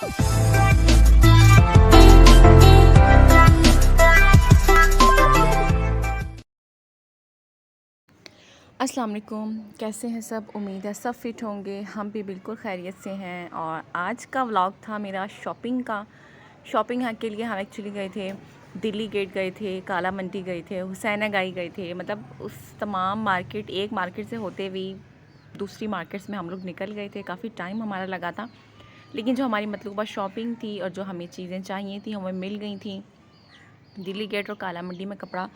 अस्सलाम वालेकुम, कैसे हैं सब। उम्मीद है सब फिट होंगे। हम भी बिल्कुल खैरियत से हैं। और आज का व्लॉग था मेरा शॉपिंग का। शॉपिंग के लिए हम एक्चुअली गए थे, दिल्ली गेट गए थे, काला मंडी गए थे, हुसैनागाई गए थे। मतलब उस तमाम मार्केट, एक मार्केट से होते हुए दूसरी मार्केट्स में हम लोग निकल गए थे। काफ़ी टाइम हमारा लगा था, लेकिन जो हमारी मतलूबा शॉपिंग थी और जो हमें चीज़ें चाहिए थी हमें मिल गई थी। दिल्ली गेट और काला मंडी में कपड़ा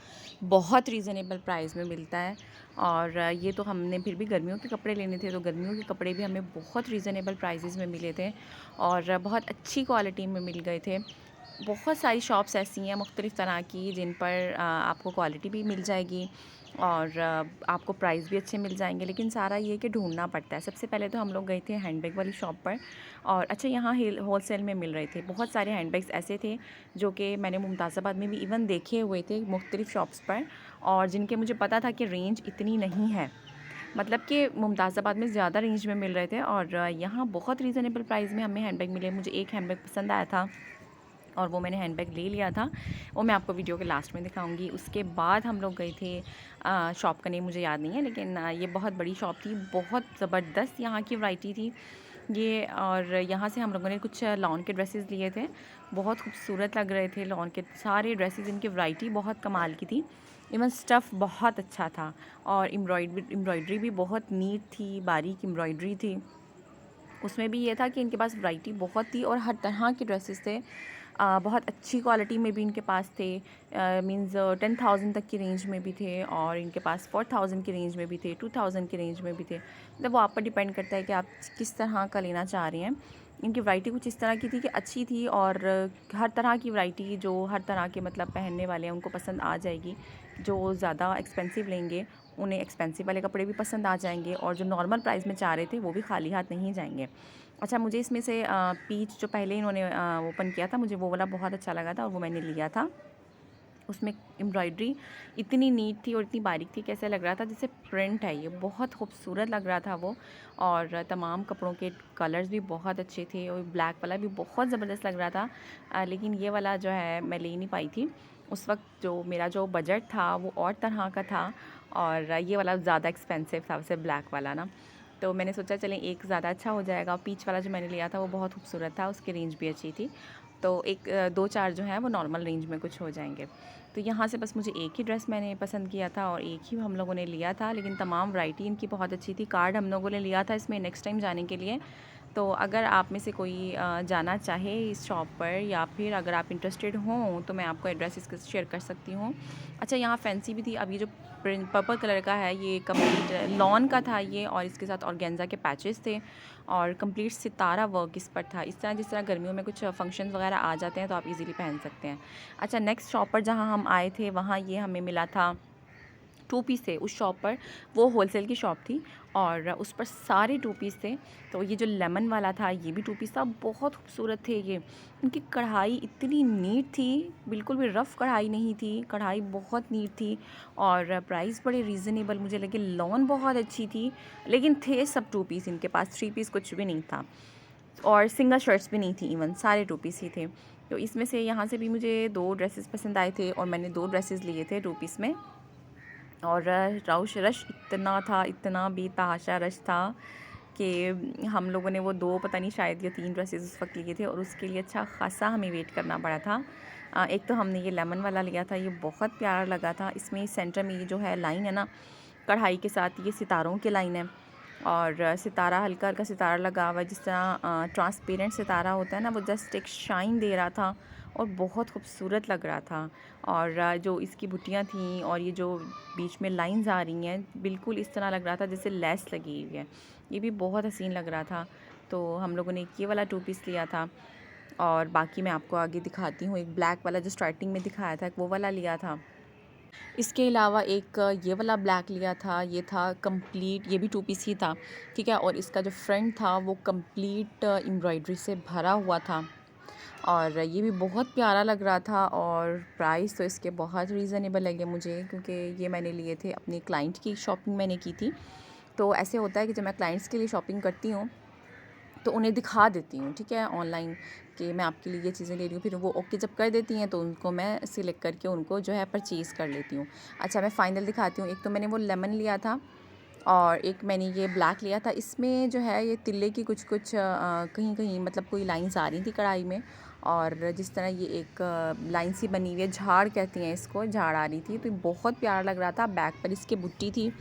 बहुत रीज़नेबल प्राइस में मिलता है। और ये तो हमने फिर भी गर्मियों के कपड़े लेने थे, तो गर्मियों के कपड़े भी हमें बहुत रीज़नेबल प्राइसेस में मिले थे और बहुत अच्छी क्वालिटी में मिल गए थे। बहुत सारी शॉप्स ऐसी हैं मुख्तलिफ़ तरह की जिन पर आपको क्वालिटी भी मिल जाएगी और आपको प्राइस भी अच्छे मिल जाएंगे। लेकिन सारा ये कि ढूंढना पड़ता है। सबसे पहले तो हम लोग गए थे हैंडबैग वाली शॉप पर और अच्छा यहाँ होलसेल में मिल रहे थे। बहुत सारे हैंडबैग्स ऐसे थे जो कि मैंने मुमताज़ाबाद में भी इवन देखे हुए थे मुख्तलिफ़ शॉप्स पर, और जिनके मुझे पता था कि रेंज इतनी नहीं है। मतलब कि मुमताज़ाबाद में ज़्यादा रेंज में मिल रहे थे और यहाँ बहुत रीज़नेबल प्राइस में हमें हैंडबैग मिले। मुझे एक हैंडबैग पसंद आया था और वो मैंने हैंडबैग ले लिया था। वो मैं आपको वीडियो के लास्ट में दिखाऊंगी। उसके बाद हम लोग गए थे, शॉप का नेम मुझे याद नहीं है, लेकिन ये बहुत बड़ी शॉप थी, बहुत ज़बरदस्त यहाँ की वैरायटी थी ये। और यहाँ से हम लोगों ने कुछ लॉन के ड्रेसेस लिए थे, बहुत खूबसूरत लग रहे थे लॉन के सारे ड्रेसेस। इनकी वैरायटी बहुत कमाल की थी, इवन स्टफ़ बहुत अच्छा था और एम्ब्रॉयडरी भी बहुत नीट थी, बारीक एम्ब्रॉयडरी थी। उसमें भी ये था कि इनके पास वैरायटी बहुत थी और हर तरह के ड्रेसेस थे। बहुत अच्छी क्वालिटी में भी इनके पास थे। मींस 10,000 तक की रेंज में भी थे और इनके पास 4,000 की रेंज में भी थे, 2,000 की रेंज में भी थे। मतलब वो आप पर डिपेंड करता है कि आप किस तरह का लेना चाह रहे हैं। इनकी वैरायटी कुछ इस तरह की थी कि अच्छी थी और हर तरह की वैरायटी, जो हर तरह के मतलब पहनने वाले हैं उनको पसंद आ जाएगी। जो ज़्यादा एक्सपेंसिव लेंगे उन्हें एक्सपेंसिव वाले कपड़े भी पसंद आ जाएंगे और जो नॉर्मल प्राइस में चाह रहे थे वो भी खाली हाथ नहीं जाएंगे। अच्छा, मुझे इसमें से पीच जो पहले इन्होंने ओपन किया था, मुझे वो वाला बहुत अच्छा लगा था और वो मैंने लिया था। उसमें एम्ब्रॉयडरी इतनी नीट थी और इतनी बारीक थी, कैसे लग रहा था जैसे प्रिंट है। ये बहुत खूबसूरत लग रहा था वो। और तमाम कपड़ों के कलर्स भी बहुत अच्छे थे और ब्लैक वाला भी बहुत ज़बरदस्त लग रहा था। लेकिन ये वाला जो है मैं ले नहीं पाई थी उस वक्त। जो मेरा जो बजट था वो और तरह का था और ये वाला ज़्यादा एक्सपेंसिव था वैसे ब्लैक वाला ना। तो मैंने सोचा चलें एक ज़्यादा अच्छा हो जाएगा। पीच वाला जो मैंने लिया था वो बहुत खूबसूरत था, उसकी रेंज भी अच्छी थी। तो एक दो चार जो हैं वो नॉर्मल रेंज में कुछ हो जाएंगे। तो यहाँ से बस मुझे एक ही ड्रेस मैंने पसंद किया था और एक ही हम लोगों ने लिया था, लेकिन तमाम वैरायटी इनकी बहुत अच्छी थी। कार्ड हम लोगों ने लिया था इसमें नेक्स्ट टाइम जाने के लिए। तो अगर आप में से कोई जाना चाहे इस शॉप पर या फिर अगर आप इंटरेस्टेड हों तो मैं आपको एड्रेस इसका शेयर कर सकती हूँ। अच्छा, यहाँ फैंसी भी थी। अब ये जो पर्पल कलर का है ये कंप्लीट लॉन का था ये, और इसके साथ ऑर्गेन्जा के पैचेस थे और कंप्लीट सितारा वर्क इस पर था। इस तरह जिस तरह गर्मियों में कुछ फंक्शंस वगैरह आ जाते हैं तो आप इजीली पहन सकते हैं। अच्छा, नेक्स्ट शॉप पर जहाँ हम आए थे वहाँ ये हमें मिला था टू पीस थे उस शॉप पर। वो होलसेल की शॉप थी और उस पर सारे टू पीस थे। तो ये जो लेमन वाला था ये भी टू पीस था, बहुत खूबसूरत थे ये। इनकी कढ़ाई इतनी नीट थी, बिल्कुल भी रफ़ कढ़ाई नहीं थी, कढ़ाई बहुत नीट थी और प्राइस बड़े रीज़नेबल मुझे लगे। लॉन बहुत अच्छी थी, लेकिन थे सब टू पीस इनके पास, थ्री पीस कुछ भी नहीं था और सिंगल शर्ट्स भी नहीं थी, इवन सारे टू पीस ही थे। तो इसमें से यहाँ से भी मुझे दो ड्रेसेस पसंद आए थे और मैंने दो ड्रेसेस लिए थे टू पीस में। और रश इतना था, इतना बेतहाशा रश था कि हम लोगों ने वो दो पता नहीं शायद या तीन ड्रेसेस उस वक्त लिए थे और उसके लिए अच्छा ख़ासा हमें वेट करना पड़ा था। एक तो हमने ये लेमन वाला लिया था, ये बहुत प्यारा लगा था। इसमें सेंटर में ये जो है लाइन है ना कढ़ाई के साथ, ये सितारों की लाइन है और सितारा हल्का हल्का सितारा लगा हुआ है, जिस तरह ट्रांसपेरेंट सितारा होता है ना, वो जस्ट एक शाइन दे रहा था और बहुत खूबसूरत लग रहा था। और जो इसकी बुटियाँ थीं और ये जो बीच में लाइंस आ रही हैं, बिल्कुल इस तरह लग रहा था जैसे लेस लगी हुई है। ये भी बहुत हसीन लग रहा था। तो हम लोगों ने ये वाला टू पीस लिया था और बाकी मैं आपको आगे दिखाती हूँ। एक ब्लैक वाला जो स्टार्टिंग में दिखाया था वो वाला लिया था। इसके अलावा एक ये वाला ब्लैक लिया था, ये था कंप्लीट, ये भी टू पीस ही था, ठीक है। और इसका जो फ्रंट था वो कंप्लीट एम्ब्रॉयडरी से भरा हुआ था और ये भी बहुत प्यारा लग रहा था। और प्राइस तो इसके बहुत रीज़नेबल लगे मुझे, क्योंकि ये मैंने लिए थे अपनी क्लाइंट की शॉपिंग मैंने की थी। तो ऐसे होता है कि जब मैं क्लाइंट्स के लिए शॉपिंग करती हूँ तो उन्हें दिखा देती हूँ, ठीक है, ऑनलाइन कि मैं आपके लिए ये चीज़ें ले रही हूँ। फिर वो ओके जब कर देती हैं तो उनको मैं सिलेक्ट करके उनको जो है परचेज़ कर लेती हूँ। अच्छा, मैं फ़ाइनल दिखाती हूँ। एक तो मैंने वो लेमन लिया था और एक मैंने ये ब्लैक लिया था। इसमें जो है ये तिल्ले की कुछ कहीं-कहीं मतलब कोई लाइन्स आ रही थी कढ़ाई में, और जिस तरह ये एक लाइन सी बनी हुई है, झाड़ कहती हैं इसको, झाड़ आ रही थी, तो ये बहुत प्यारा लग रहा था। बैक पर इसके बुट्टी थी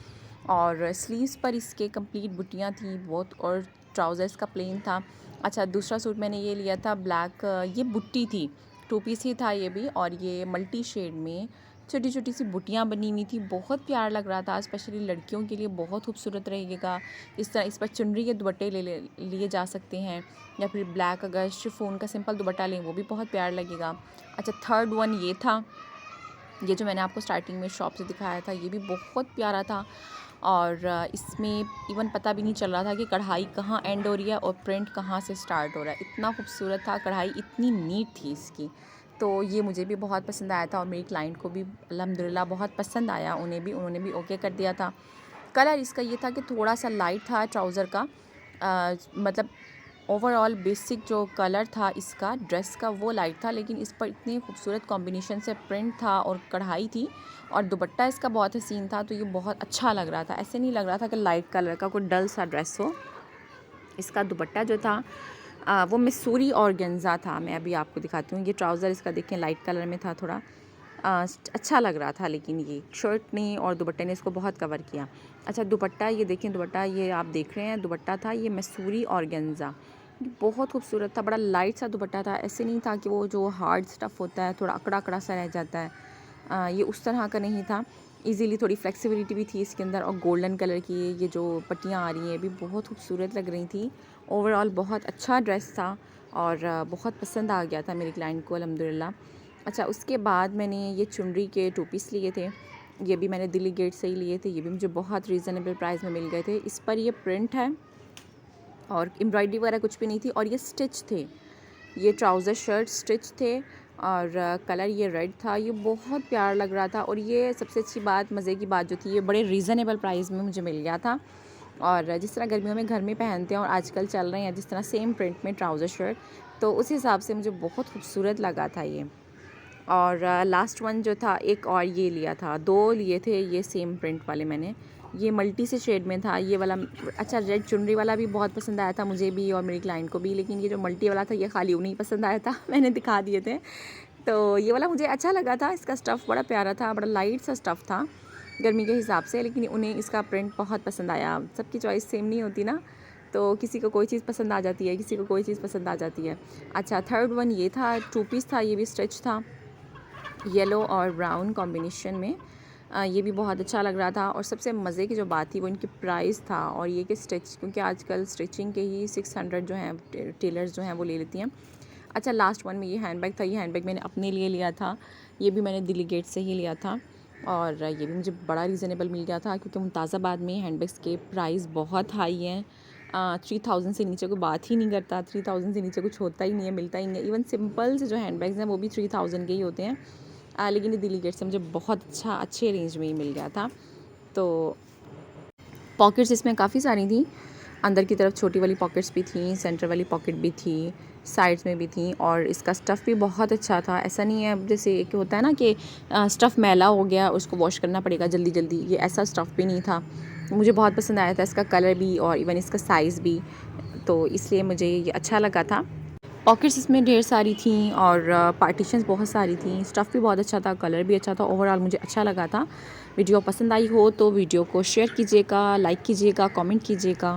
और स्लीव्स पर इसके कंप्लीट बुट्टियाँ थी बहुत, और ट्राउज़र्स का प्लेन था। अच्छा, दूसरा सूट मैंने ये लिया था ब्लैक, ये बुट्टी थी, 2 पीस ही था ये भी, और ये मल्टी शेड में छोटी छोटी सी बुटियाँ बनी हुई थी। बहुत प्यार लग रहा था, स्पेशली लड़कियों के लिए बहुत खूबसूरत रहेगा। इस तरह इस पर चुनरी के दुपट्टे लिए जा सकते हैं, या फिर ब्लैक अगर शिफॉन का सिंपल दुपट्टा लें वो भी बहुत प्यार लगेगा। अच्छा, थर्ड वन ये था, ये जो मैंने आपको स्टार्टिंग में शॉप से दिखाया था, ये भी बहुत प्यारा था। और इसमें इवन पता भी नहीं चल रहा था कि कढ़ाई कहाँ एंड हो रही है और प्रिंट कहाँ से स्टार्ट हो रहा है। इतना खूबसूरत था, कढ़ाई इतनी नीट थी इसकी। तो ये मुझे भी बहुत पसंद आया था और मेरी क्लाइंट को भी अल्हम्दुलिल्लाह बहुत पसंद आया, उन्होंने भी ओके कर दिया था। कलर इसका ये था कि थोड़ा सा लाइट था ट्राउज़र का, मतलब ओवरऑल बेसिक जो कलर था इसका ड्रेस का वो लाइट था, लेकिन इस पर इतने खूबसूरत कॉम्बिनेशन से प्रिंट था और कढ़ाई थी, और दुपट्टा इसका बहुत हसीन था, तो ये बहुत अच्छा लग रहा था। ऐसे नहीं लग रहा था कि लाइट कलर का कोई डल सा ड्रेस हो। इसका दुपट्टा जो था वो मिसूरी ऑर्गेन्जा था। मैं अभी आपको दिखाती हूँ। ये ट्राउज़र इसका देखें लाइट कलर में था, थोड़ा अच्छा लग रहा था, लेकिन ये शर्ट ने और दुपट्टे ने इसको बहुत कवर किया। अच्छा, दुपट्टा ये देखें, दुपट्टा ये आप देख रहे हैं, दुपट्टा था ये मिसूरी ऑर्गेन्जा। ये बहुत खूबसूरत था, बड़ा लाइट सा दुपट्टा था। ऐसे नहीं था कि वो जो हार्ड स्टफ़ होता है थोड़ा अकड़ा अकड़ा सा रह जाता है, ये उस तरह का नहीं था। इजीली थोड़ी फ्लेक्सिबिलिटी भी थी इसके अंदर, और गोल्डन कलर की ये जो पट्टियाँ आ रही हैं भी बहुत खूबसूरत लग रही थी। ओवरऑल बहुत अच्छा ड्रेस था और बहुत पसंद आ गया था मेरी क्लाइंट को अल्हम्दुलिल्लाह। अच्छा, उसके बाद मैंने ये चुनरी के 2 पीस लिए थे। ये भी मैंने दिल्ली गेट से ही लिए थे। ये भी मुझे बहुत रीज़नेबल प्राइस में मिल गए थे। इस पर ये प्रिंट है और एम्ब्रॉयडरी वगैरह कुछ भी नहीं थी, और ये स्टिच थे। ये ट्राउज़र शर्ट स्टिच थे और कलर ये रेड था। ये बहुत प्यारा लग रहा था, और ये सबसे अच्छी बात, मज़े की बात जो थी, ये बड़े रीज़नेबल प्राइस में मुझे मिल गया था। और जिस तरह गर्मियों में घर में पहनते हैं और आजकल चल रहे हैं जिस तरह सेम प्रिंट में ट्राउज़र शर्ट, तो उस हिसाब से मुझे बहुत खूबसूरत लगा था ये। और लास्ट वन जो था, एक और ये लिया था, 2 लिए थे ये सेम प्रिंट वाले मैंने। ये मल्टी से शेड में था ये वाला। अच्छा, रेड चुनरी वाला भी बहुत पसंद आया था मुझे भी और मेरी क्लाइंट को भी, लेकिन ये जो मल्टी वाला था ये खाली उन्हें पसंद आया था मैंने दिखा दिए थे। तो ये वाला मुझे अच्छा लगा था, इसका स्टफ़ बड़ा प्यारा था, बड़ा लाइट सा स्टफ़ था गर्मी के हिसाब से, लेकिन उन्हें इसका प्रिंट बहुत पसंद आया। सबकी चॉइस सेम नहीं होती ना, तो किसी को कोई चीज़ पसंद आ जाती है, किसी को कोई चीज़ पसंद आ जाती है। अच्छा, थर्ड वन ये था, 2 पीस था, ये भी स्टिच था, येलो और ब्राउन कॉम्बिनेशन में। ये भी बहुत अच्छा लग रहा था, और सबसे मज़े की जो बात थी वो इनकी प्राइस था, और ये कि स्टिच, क्योंकि आजकल स्टिचिंग के ही 600 जो हैं टेलर्स जो हैं वो ले लेती हैं। अच्छा, लास्ट वन में ये हैंडबैग था। ये हैंडबैग मैंने अपने लिए लिया था, ये भी मैंने दिल्ली गेट से ही लिया था, और ये भी मुझे बड़ा रीज़नेबल मिल गया था, क्योंकि मुमताज़ाबाद में हैंडबैग्स के प्राइस बहुत हाई हैं। 3000 से नीचे कोई बात ही नहीं करता, 3000 से नीचे कुछ होता ही नहीं है, मिलता ही नहीं है। इवन सिंपल से जो हैंडबैग्स हैं वो भी 3000 के ही होते हैं। लेकिन ये दिल्ली गेट से मुझे बहुत अच्छे रेंज में ही मिल गया था। तो पॉकेट्स इसमें काफ़ी सारी थी, अंदर की तरफ छोटी वाली पॉकेट्स भी थी, सेंटर वाली पॉकेट भी थी, साइड्स में भी थी, और इसका स्टफ़ भी बहुत अच्छा था। ऐसा नहीं है जैसे एक होता है ना कि स्टफ़ मैला हो गया उसको वॉश करना पड़ेगा जल्दी जल्दी, ये ऐसा स्टफ़ भी नहीं था। मुझे बहुत पसंद आया था इसका कलर भी और इवन इसका साइज़ भी, तो इसलिए मुझे ये अच्छा लगा था। पॉकेट्स इसमें ढेर सारी थी और पार्टीशंस बहुत सारी थी, स्टफ़ भी बहुत अच्छा था, कलर भी अच्छा था, ओवरऑल मुझे अच्छा लगा था। वीडियो पसंद आई हो तो वीडियो को शेयर कीजिएगा, लाइक कीजिएगा, कमेंट कीजिएगा।